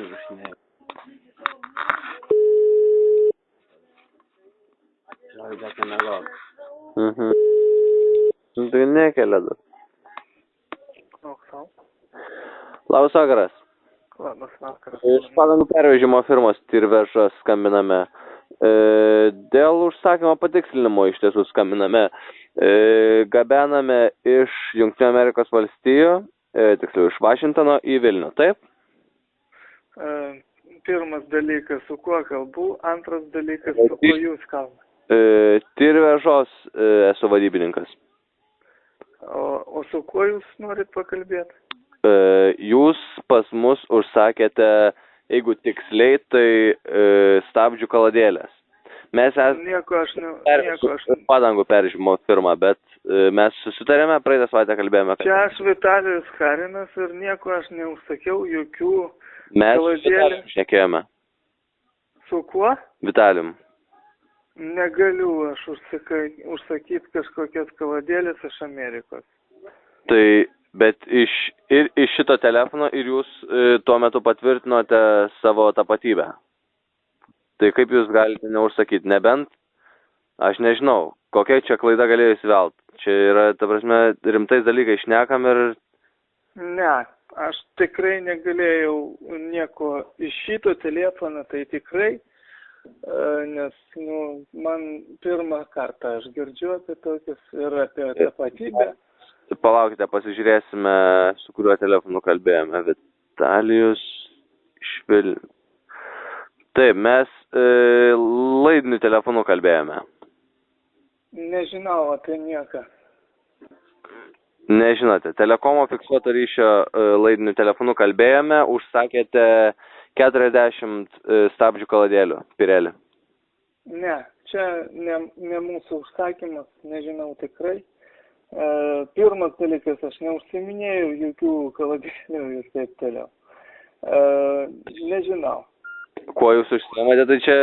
Įrašinėjau. Žodžiu, negalvoju. Tai nekelia dar. Klausom. Labas vakaras. Labas vakaras. Iš padangų pervežimo firmos Tirvežas skambiname. Dėl užsakymo patikslinimo iš tiesų skambiname. Gabename iš Jungtinių Amerikos valstijų, tiksliau iš Vašingtono į Vilnių, taip? Pirmas dalykas, su kuo kalbu, antras dalykas, su kuo jūs kalbate. Tirvežos esu vadybininkas. O su kuo jūs norit pakalbėti? Jūs pas mus užsakėte, jeigu tiksliai, tai stabdžių kaladėlės. Mes esame padangų pervežimo firma, bet mes susitarėme, praeitą savaitę kalbėjome. Čia aš Vitalijus Harinas ir nieko aš neužsakiau, jokių mes kaladėlių. Mes šnekėjome. Su kuo? Vitalijum. Negaliu aš užsakyti kažkokias kaladėlės iš Amerikos. Tai, bet iš šito telefono ir jūs tuo metu patvirtinote savo tapatybę. Tai kaip jūs galite neužsakyti? Nebent, aš nežinau, kokia čia klaida galėjo įsivelt. Čia yra, ta prasme, rimtais dalykai šnekam ir... Ne, aš tikrai negalėjau nieko iš šito telefono, tai tikrai, nes, man pirmą kartą aš girdžiu apie tokius ir apie tapatybę. Palaukite, pasižiūrėsime, su kuriuo telefonu kalbėjome. Vitalijus iš Vilnių. Taip, mes laidiniu telefonu kalbėjome. Nežinau apie nieką. Nežinote, telekomo fiksuoto ryšio laidiniu telefonu kalbėjome, užsakėte 40 stabdžių kaladėlių, Pirelį. Ne, čia ne mūsų užsakymas, nežinau tikrai. Pirmas dalykas, aš neužsiminėjau jokių kaladėlių ir taip toliau. Nežinau. Kuo jūs užsiimate, tai čia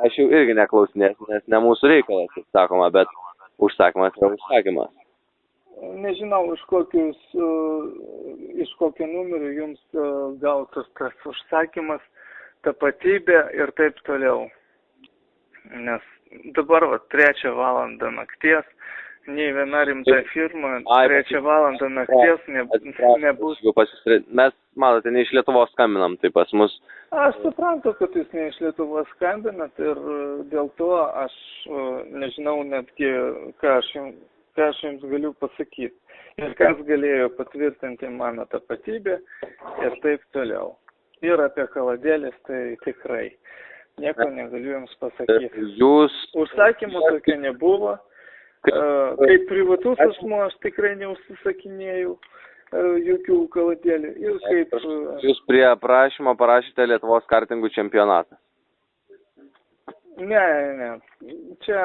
aš jau irgi neklausinėsiu, nes ne mūsų reikalas, kaip sakoma, bet užsakymas yra užsakymas. Nežinau, iš kokio numerio jums gautas tas užsakymas, tapatybė ir taip toliau. Nes dabar 3 valandą nakties, nei viena rimta firma 3 valandą nakties nebus. Mes, matote, ne iš Lietuvos skambinam, tai pas mus. Aš suprantu, kad jūs ne iš Lietuvos skambinat ir dėl to aš nežinau netgi, ką aš jums galiu pasakyti. Ir kas galėjo patvirtinti mano tapatybę ir taip toliau. Ir apie kaladėlės tai tikrai. Nieko negaliu jums pasakyti. Užsakymų tokio nebuvo. Kaip privatus asmuo aš tikrai neužsisakinėjau jokių kaladėlių. Ir kaip... Jūs prie aprašymo parašėte Lietuvos kartingų čempionatą. Ne. Čia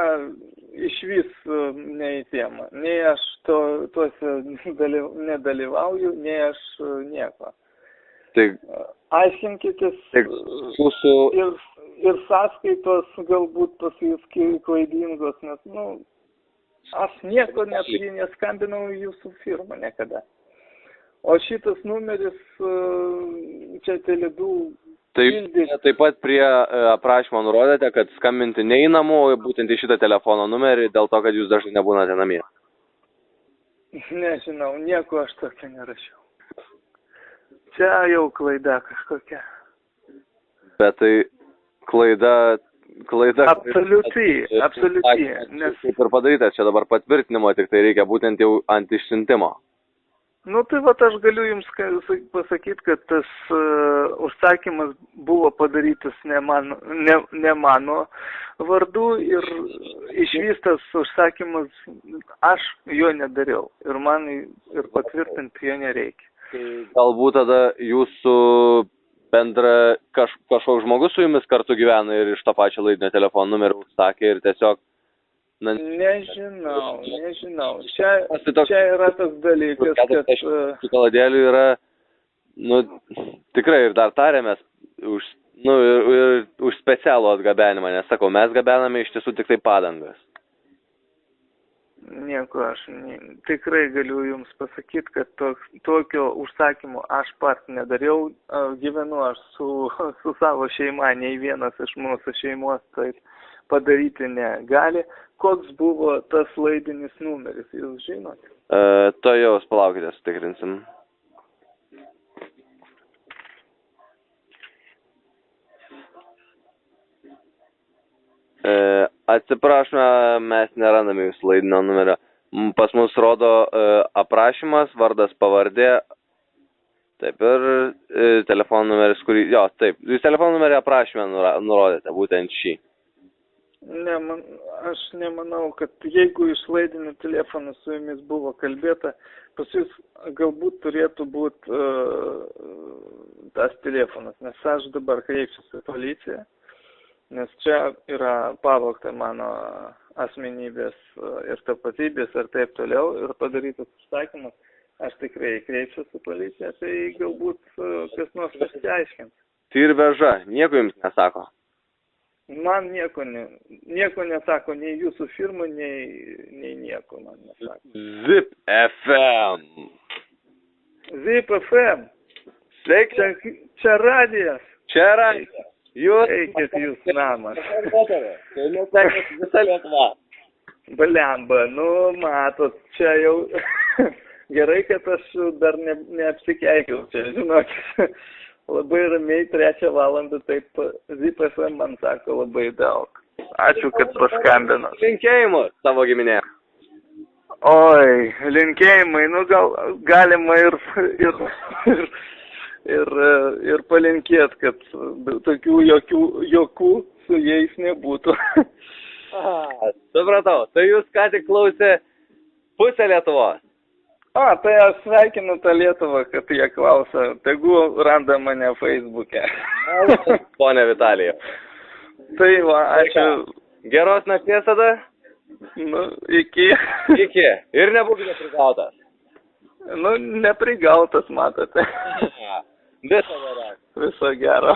iš vis ne į temą. Nei aš tuose nedalyvauju, nei aš nieko. Aiškinkitės ir sąskaitos galbūt pas jūs klaidingos, nes, aš nieko neskambinau į jūsų firmą niekada. O šitas numeris čia Tele2. Tai taip pat prie aprašymo nurodėte, kad skambinti ne į namų, būtent į šitą telefono numerį, dėl to, kad jūs dažnai nebūnate namie. Nežinau, nieko aš tokio nerašiau. Čia jau klaida kažkokia. Bet tai klaida... Absoliučiai. Nes... Kaip ir padaryta, čia dabar patvirtinimo, tik tai reikia būtent jau ant išsiuntimo. Tai aš galiu jums pasakyti, kad tas užsakymas buvo padarytas ne mano vardu ir išvystas užsakymas, aš jo nedariau ir man ir patvirtinti jo nereikia. Galbūt tada jūsų bendra kažkoks žmogus su jumis kartu gyvena ir iš to pačio laidinio telefono numerio užsakė ir tiesiog... Nežinau. Čia yra tas dalykas, kad... kaladėlių yra, tikrai ir dar tarėmės už specialų atgabenimą, nes sakau, mes gabename iš tiesų tik tai padangas. Nieko aš tikrai galiu jums pasakyti, kad tokio užsakymo aš pats nedariau. Gyvenu aš su savo šeima, nei vienas iš mūsų šeimos taip padaryti negali. Koks buvo tas laidinis numeris, jūs žinote? To jau palaukite, sutikrinsim. Atsiprašome, mes nerandame jūsų laidinio numerio. Pas mus rodo aprašymas, vardas, pavardė, taip ir telefonų numeris, kurį, jo, taip, jūs telefonų numerį aprašymę nurodėte, būtent šį. Ne, aš nemanau, kad jeigu iš laidinio telefono su jumis buvo kalbėta, pas jūs galbūt turėtų būti tas telefonas, nes aš dabar kreipsiuosi į policiją. Nes čia yra pavogta mano asmenybės ir tapatybės ir taip toliau ir padarytas užsakymas. Aš tikrai kreipsiuosi policiją, tai galbūt kas nors pasiaiškins. Tai ir veža, nieko jums nesako? Man nieko nesako, nei jūsų firma, nei nieko man nesako. Zip FM. Zip FM. Sveiki. Čia radijas. Čia radijas. Jūs... Eikit jūs namas. Tai nesekės visa Lietuva. Blemba, matot, čia jau gerai, kad aš dar neapsikeikiau čia, žinokit. Labai ramiai 3 valandą taip Zip FM man sako labai daug. Ačiū, kad paskambinot. Linkėjimus savo giminė. Oi, linkėjimai, gal galima ir palinkėt, kad tokių jokių su jais nebūtų. Supratau, tai jūs ką tik klausė pusę Lietuvos. Tai aš sveikinu tą Lietuvą, kad jie klauso, tegu randa mane Facebook'e. Pone Vitalija. Tai va, ačiū. Geros nakties tada? Iki. Iki. Ir nebūkite prigautas. Neprigautas, matote. Viso gero. Viso gero.